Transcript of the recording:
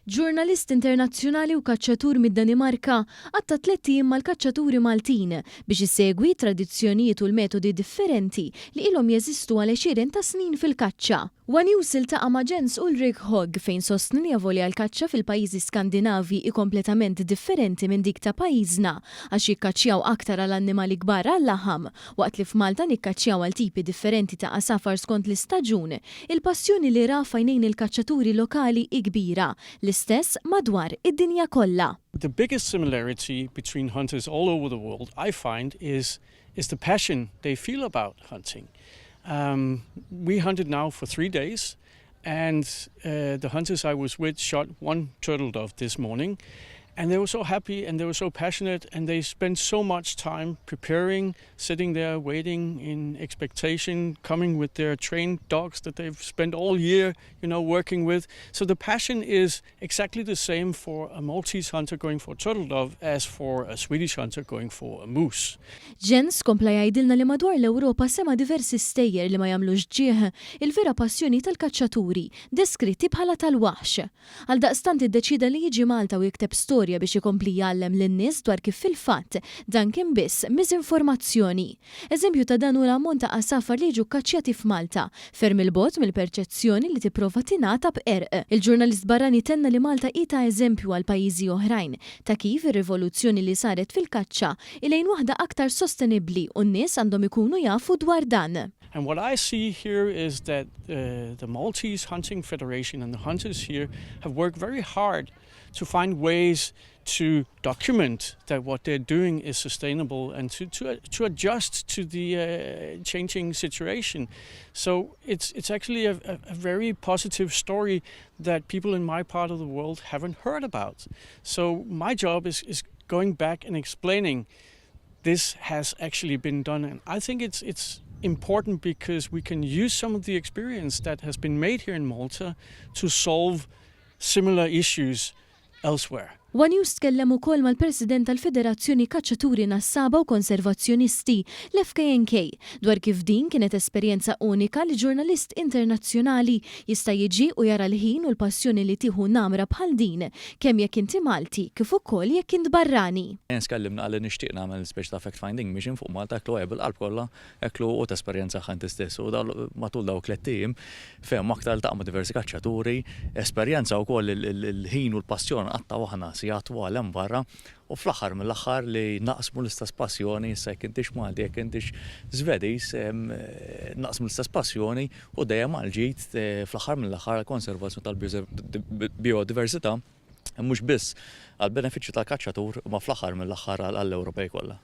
Ġurnalist internazzjonali u kaċċatur mid-Danimarka għatta 3 ijiem mal-kaċċaturi Maltin biex isegwi tradizzjonijiet u l-metodi differenti li ilhom jeżistu għal 20 ta' snin fil-kaċċa. One News iltaqa' ma' Jens Ulrik Hogg fejn sostni li għall-kaċċa fil-pajjiżi Skandinavi kompletament differenti minn dik ta' pajjiżna għax jikkaċċjaw aktar għal annimali kbar għall-laħam waqt li f'Malta nikkaċċjaw għal tipi differenti ta' qasafar skont l-istaġun. Il-passjoni li ra fajnejn il-kaċċaturi lokali kbira l-istess madwar id-dinja kollha. The biggest similarity between hunters all over the world, I find, is the passion they feel about hunting. We hunted now for 3 days, and the hunters I was with shot 1 turtle dove this morning. And they were so happy and they were so passionate and they spent so much time preparing, sitting there waiting in expectation, coming with their trained dogs that they've spent all year, working with. So the passion is exactly the same for a Maltese hunter going for a turtle dove as for a Swedish hunter going for a moose. Jens kompla jgħidilna li madwar l-Ewropa sema diversi stejjer li ma jagħmlux ġieħ il-vera passjoni tal-kaċċaturi, deskritti bħala tal-waħx. Għaldaqstant iddeċida li jiġi Malta u jikteb storja biex ikompli jgħallem lin-nies dwar kif fil-fatt dan kien biss miżinformazzjoni. Eżempju ta' dan hu l-ammont ta' qasafar li jiġu kkaċċjati f'Malta, ferm il-bogħod mill-perċezzjoni li tipprova tingħata b'erq. Il-ġurnalist barrani tenna li Malta qiegħda eżempju għal pajjiżi oħrajn ta' kif ir-rivoluzzjoni li saret fil-kaċċa ilejn waħda aktar sostenibbli u n-nies għandhom ikunu jafu dwar dan. And what I see here is that the Maltese Hunting Federation and the hunters here have worked very hard to find ways to document that what they're doing is sustainable and to adjust to the changing situation. So it's actually a very positive story that people in my part of the world haven't heard about. So my job is going back and explaining this has actually been done, and I think it's important because we can use some of the experience that has been made here in Malta to solve similar issues elsewhere. One News tkellem ukoll mal-President tal-Federazzjoni Kaċċaturi Nassaba u Konservazzjonisti l-FKNK dwar kif din kienet esperjenza unika li ġurnalist internazzjonali jista' jiġi u jara l-ħin u l-passjoni li tieħu namra bħal din kemm jekk inti Malti kif ukoll jekk int barrani. Tkellimna għal nixtieq nagħmel special fact finding mission fuq Malta eklu bil-qalb kollha eklu u tesperjenza ħanti stess u matul dawk 3 ijiem fejn aktar taqma diversi kaċċaturi, esperjenza wkoll il-ħin u l-passjon qatta waħna jagħtu għalem barra u fl-aħħar mill-aħħar li naqsmu l-istess passjoni issa jekk intix Malti jekk intix Żvediż naqsmu l-istess passjoni u dejjem għal-ġid fl-aħħar mill-aħħar konservazzjoni tal-biodiversità mhux biss għall-benefiċċju tal-kaċċatur ma fl-aħħar mill-aħħar għall-Ewropej kollha.